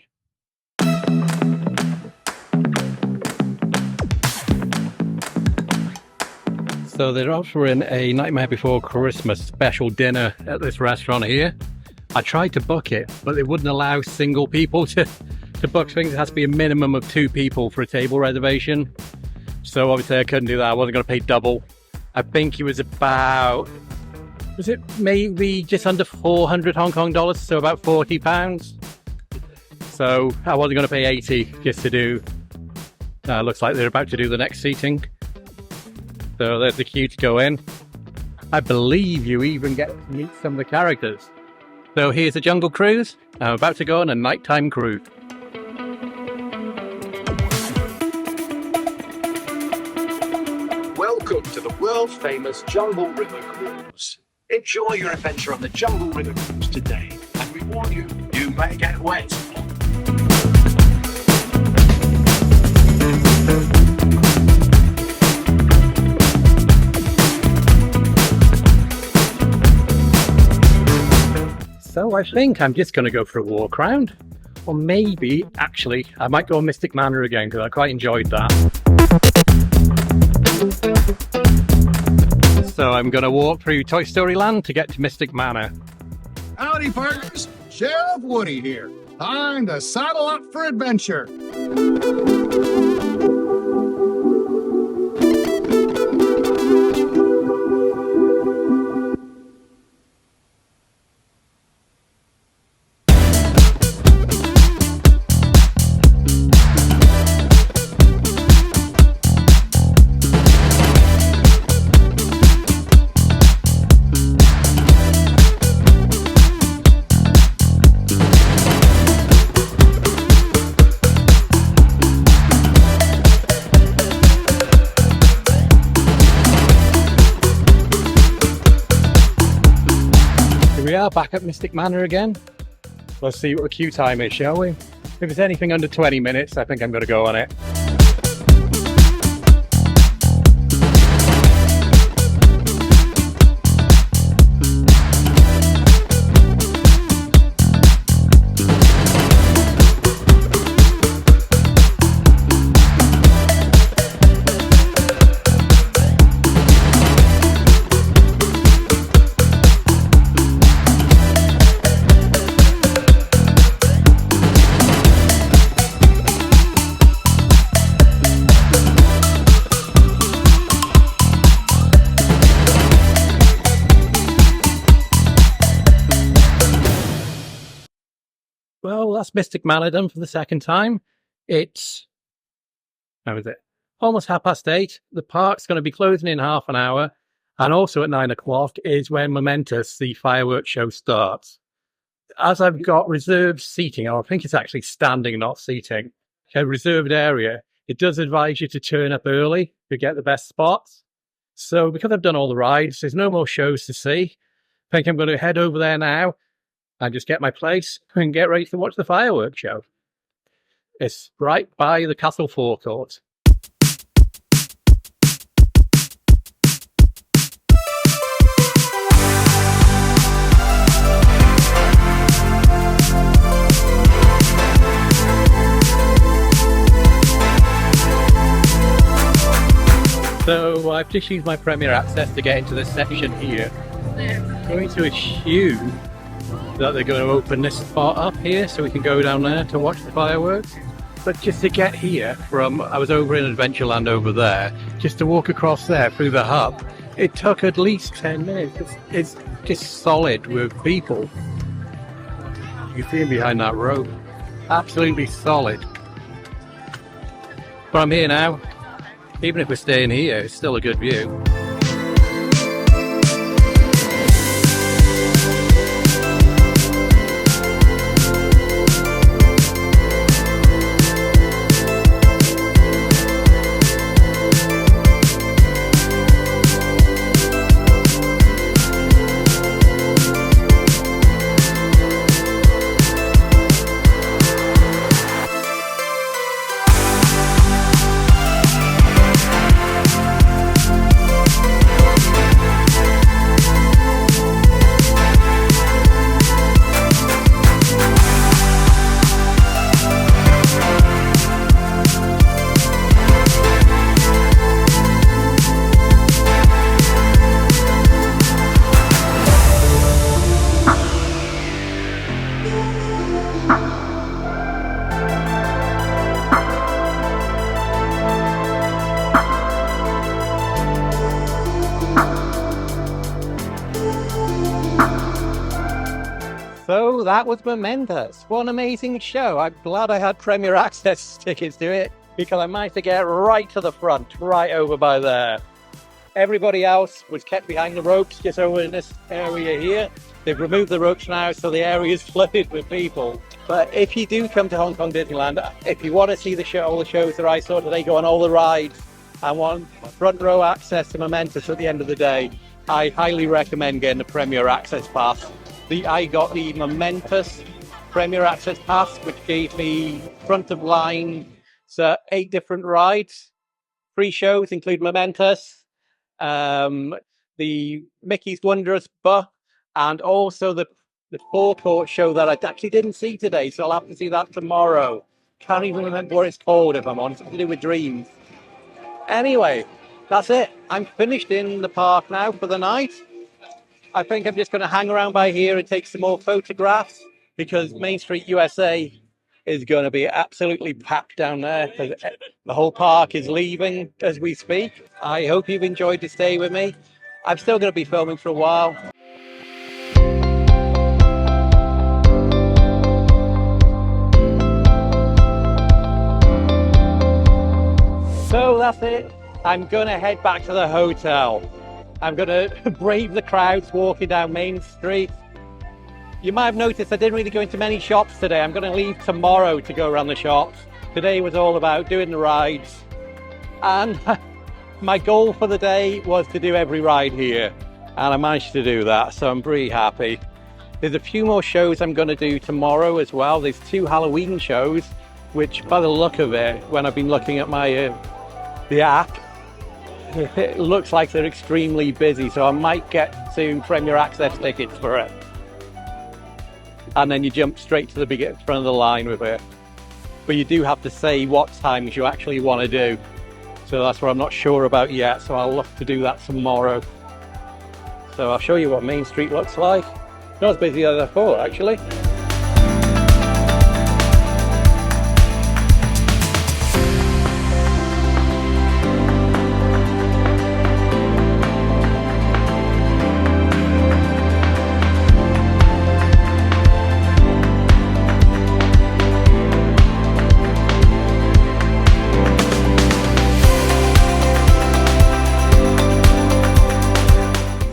So they're offering a Nightmare Before Christmas special dinner at this restaurant here. I tried to book it, but they wouldn't allow single people to book things. It has to be a minimum of 2 people for a table reservation. So obviously I couldn't do that. I wasn't going to pay double. I think it was about, was it maybe just under 400 Hong Kong dollars, so about £40. So I wasn't going to pay 80 just to do, looks like they're about to do the next seating. So there's the queue to go in. I believe you even get to meet some of the characters. So here's a Jungle Cruise. I'm about to go on a nighttime cruise. Welcome to the world-famous Jungle River Cruise. Enjoy your adventure on the Jungle River Cruise today. And we warn you, you may get wet. So I think I'm just going to go for a walk around. Or maybe, actually, I might go on Mystic Manor again because I quite enjoyed that. So I'm going to walk through Toy Story Land to get to Mystic Manor. Howdy, partners. Sheriff Woody here. Time to saddle up for adventure. We are back at Mystic Manor again. Let's see what the queue time is, shall we? If it's anything under 20 minutes, I think I'm going to go on it. Well, that's Mystic Manor done for the second time. It's, how is it? Almost 8:30. The park's going to be closing in half an hour. And also at 9 o'clock is when Momentous, the fireworks show, starts. As I've got reserved seating, or I think it's actually standing, not seating, a reserved area, it does advise you to turn up early to get the best spots. So because I've done all the rides, there's no more shows to see. I think I'm going to head over there now and just get my place and get ready to watch the fireworks show. It's right by the castle forecourt. So I've just used my Premier Access to get into this section here. I'm going to assume that they're going to open this spot up here so we can go down there to watch the fireworks. But just to get here from, I was over in Adventureland over there, just to walk across there through the hub, it took at least 10 minutes. It's just solid with people. You can see them behind that rope. Absolutely solid. But I'm here now. Even if we're staying here, it's still a good view. So that was Momentous. What an amazing show. I'm glad I had Premier Access tickets to it because I managed to get right to the front, right over by there. Everybody else was kept behind the ropes just over in this area here. They've removed the ropes now, so the area is flooded with people. But if you do come to Hong Kong Disneyland, if you want to see the show, all the shows that I saw today, go on all the rides, and want front row access to Momentous at the end of the day, I highly recommend getting the Premier Access Pass. I got the Momentous Premier Access Pass, which gave me front of line, so 8 different rides. 3 shows include Momentous, the Mickey's Wondrous Bus, and also the forecourt show that I actually didn't see today, so I'll have to see that tomorrow. Can't even remember what it's called, if I'm honest. It's to do with dreams. Anyway, that's it. I'm finished in the park now for the night. I think I'm just going to hang around by here and take some more photographs because Main Street USA is going to be absolutely packed down there because the whole park is leaving as we speak. I hope you've enjoyed the stay with me. I'm still going to be filming for a while. So that's it. I'm going to head back to the hotel. I'm going to brave the crowds walking down Main Street. You might have noticed I didn't really go into many shops today. I'm going to leave tomorrow to go around the shops. Today was all about doing the rides. And my goal for the day was to do every ride here. And I managed to do that, so I'm pretty happy. There's a few more shows I'm going to do tomorrow as well. There's 2 Halloween shows, which by the look of it, when I've been looking at my the app, it looks like they're extremely busy, so I might get some Premier Access tickets for it. And then you jump straight to the front of the line with it. But you do have to say what times you actually want to do. So that's what I'm not sure about yet, so I'll look to do that tomorrow. So I'll show you what Main Street looks like. Not as busy as I thought, actually.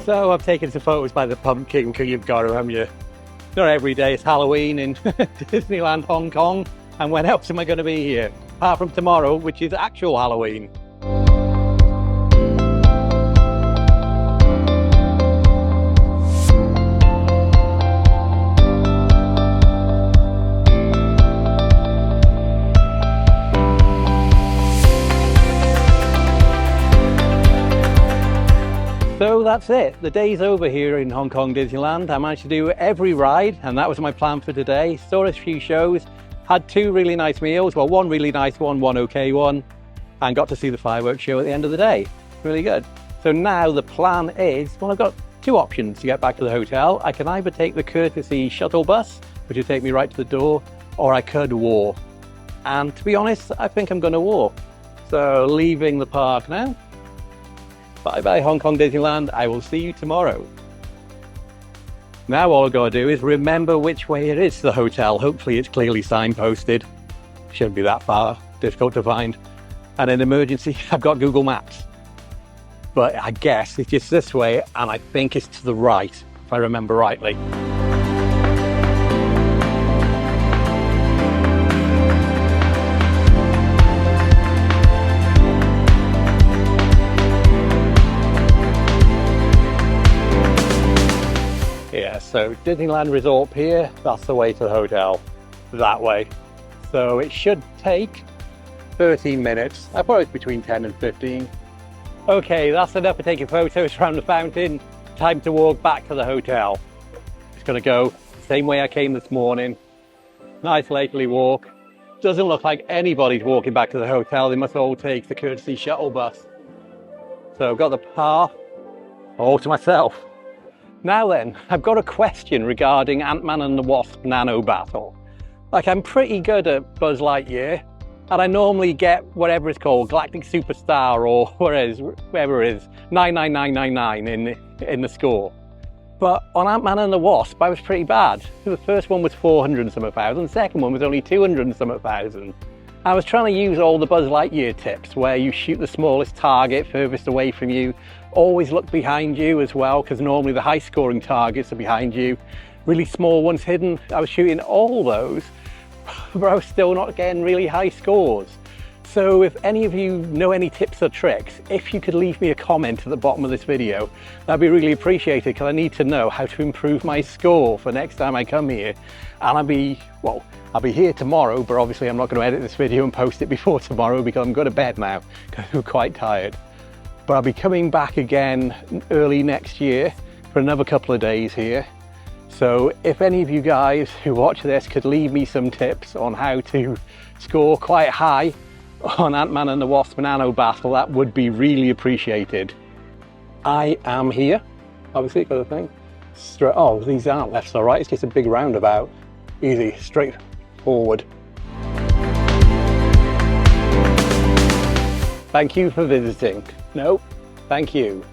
So I've taken some photos by the pumpkin because you've got to, haven't you? Not every day it's Halloween in Disneyland Hong Kong, and when else am I going to be here? Apart from tomorrow, which is actual Halloween. So that's it. The day's over here in Hong Kong Disneyland. I managed to do every ride, and that was my plan for today. Saw a few shows, had 2 really nice meals. Well, one really nice one okay one, and got to see the fireworks show at the end of the day. Really good. So now the plan is, well, I've got 2 options to get back to the hotel. I can either take the courtesy shuttle bus, which will take me right to the door, or I could walk. And to be honest, I think I'm going to walk. So leaving the park now. Bye bye Hong Kong Disneyland, I will see you tomorrow. Now all I've got to do is remember which way it is to the hotel. Hopefully it's clearly signposted. Shouldn't be that far, difficult to find. And in emergency, I've got Google Maps. But I guess it's just this way, and I think it's to the right, if I remember rightly. Yeah, so Disneyland Resort Pier, that's the way to the hotel, that way. So it should take 13 minutes. I thought it was between 10 and 15. Okay, that's enough for taking photos around the fountain. Time to walk back to the hotel. Just gonna go the same way I came this morning. Nice leisurely walk. Doesn't look like anybody's walking back to the hotel. They must all take the courtesy shuttle bus. So I've got the path all to myself. Now then, I've got a question regarding Antman and the Wasp Nano Battle. Like, I'm pretty good at Buzz Lightyear, and I normally get whatever it's called, Galactic Superstar or whatever it is, 99999 in the score. But on Antman and the Wasp, I was pretty bad. The first one was 400 and some thousand, the second one was only 200 and some thousand. I was trying to use all the Buzz Lightyear tips, where you shoot the smallest target furthest away from you, always look behind you as well, because normally the high scoring targets are behind you, really small ones hidden. I was shooting all those, but I was still not getting really high scores. So if any of you know any tips or tricks, if you could leave me a comment at the bottom of this video, that'd be really appreciated, because I need to know how to improve my score for next time I come here. And I'll be here tomorrow, but obviously I'm not going to edit this video and post it before tomorrow, because I'm going to bed now, because I'm quite tired. But I'll be coming back again early next year for another couple of days here. So if any of you guys who watch this could leave me some tips on how to score quite high on Antman and the Wasp Nano Battle, that would be really appreciated. I am here, obviously, got the thing. Oh, these aren't lefts or right, it's just a big roundabout. Easy, straight forward. Thank you for visiting. No, thank you.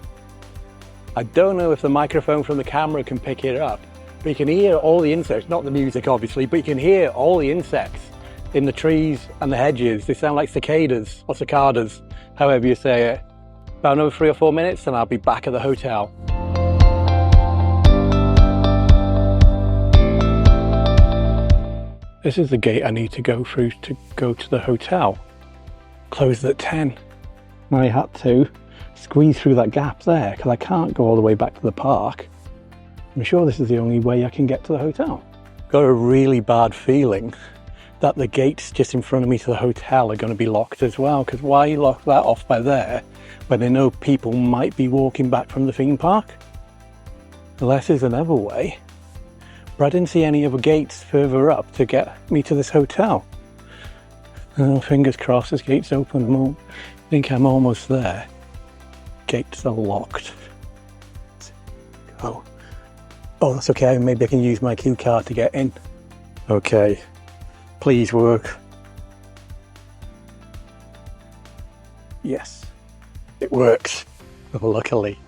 I don't know if the microphone from the camera can pick it up, but you can hear all the insects, not the music obviously, but you can hear all the insects in the trees and the hedges. They sound like cicadas or cicadas, however you say it. About another 3 or 4 minutes and I'll be back at the hotel. This is the gate I need to go through to go to the hotel. Closed at 10. I had to squeeze through that gap there because I can't go all the way back to the park. I'm sure this is the only way I can get to the hotel. Got a really bad feeling that the gates just in front of me to the hotel are going to be locked as well, because why lock that off by there when they know people might be walking back from the theme park? Unless there's another way. But I didn't see any other gates further up to get me to this hotel. Oh, fingers crossed this gate's open. I think I'm almost there. Gates are locked. Oh, that's okay. Maybe I can use my key card to get in. Okay, please work. Yes, it works. Oh, luckily.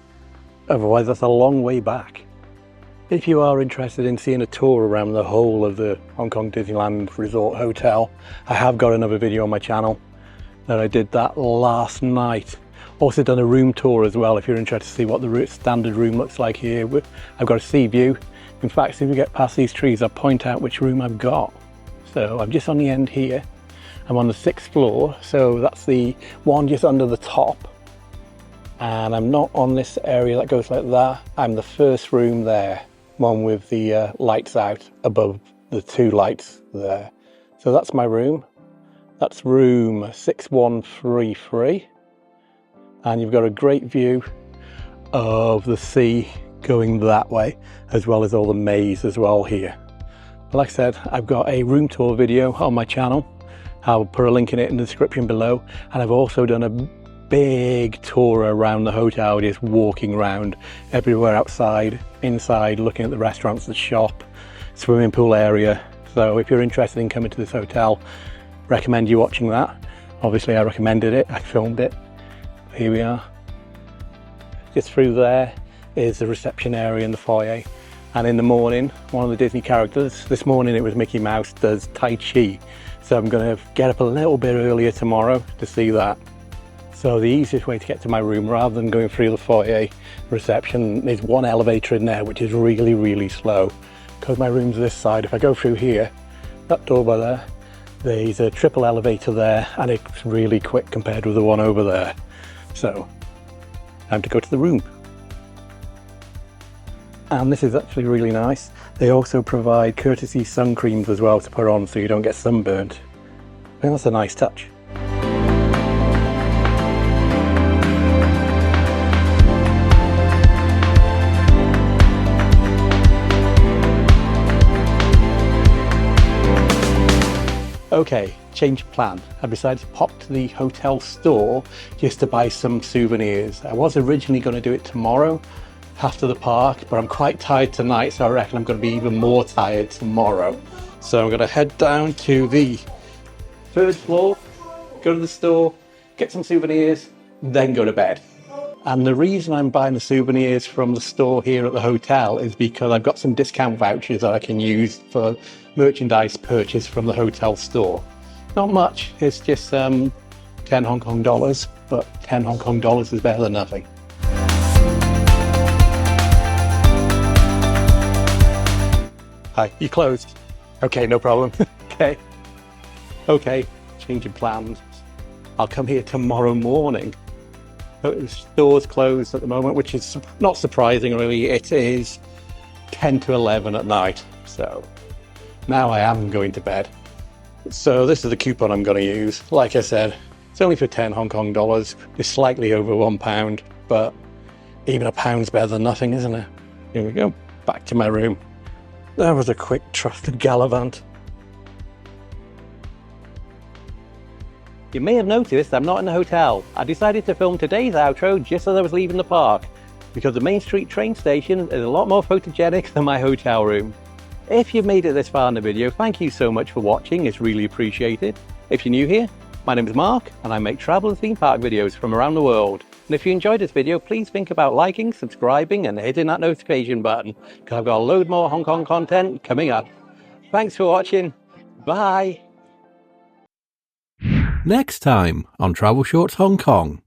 Otherwise, that's a long way back. If you are interested in seeing a tour around the whole of the Hong Kong Disneyland Resort Hotel, I have got another video on my channel that I did that last night. Also done a room tour as well, if you're interested to see what the standard room looks like here. I've got a sea view. In fact, if we get past these trees, I'll point out which room I've got. So I'm just on the end here. I'm on the 6th floor, so that's the one just under the top. And I'm not on this area that goes like that. I'm the first room there. One with the lights out above the 2 lights there. So that's my room. That's room 6133. And you've got a great view of the sea going that way, as well as all the maze as well here. But like I said, I've got a room tour video on my channel. I'll put a link in it in the description below, and I've also done a big tour around the hotel, just walking around everywhere, outside, inside, looking at the restaurants, the shop, swimming pool area. So if you're interested in coming to this hotel, recommend you watching that. Obviously I recommended it, I filmed it. Here we are. Just through there is the reception area in the foyer. And in the morning, one of the Disney characters, this morning it was Mickey Mouse, does Tai Chi. So I'm going to get up a little bit earlier tomorrow to see that. So the easiest way to get to my room, rather than going through the foyer reception, there's one elevator in there which is really, really slow. Because my room's this side, if I go through here, that door by there, there's a triple elevator there, and it's really quick compared with the one over there. So, time to go to the room. And this is actually really nice. They also provide courtesy sun creams as well to put on so you don't get sunburned. I think that's a nice touch. Okay, change of plan. I decided to pop to the hotel store just to buy some souvenirs. I was originally going to do it tomorrow after the park, but I'm quite tired tonight, so I reckon I'm going to be even more tired tomorrow. So I'm going to head down to the third floor, go to the store, get some souvenirs, then go to bed. And the reason I'm buying the souvenirs from the store here at the hotel is because I've got some discount vouchers that I can use for merchandise purchase from the hotel store. Not much, it's just 10 Hong Kong dollars, but 10 Hong Kong dollars is better than nothing. Hi, you closed? Okay, no problem. Okay, change of plans. I'll come here tomorrow morning. The store's closed at the moment, which is not surprising really. It is 10 to 11 at night, so now I am going to bed. So this is the coupon I'm going to use. Like I said, it's only for 10 Hong Kong dollars. It's slightly over £1, but even £1's better than nothing, isn't it? Here we go, back to my room. That was a quick trusted gallivant. You may have noticed I'm not in the hotel. I decided to film today's outro just as I was leaving the park, because the Main Street train station is a lot more photogenic than my hotel room. If you've made it this far in the video, thank you so much for watching, it's really appreciated. If you're new here, my name is Mark and I make travel and theme park videos from around the world. And if you enjoyed this video, please think about liking, subscribing and hitting that notification button, because I've got a load more Hong Kong content coming up. Thanks for watching, bye! Next time on Travel Shorts Hong Kong.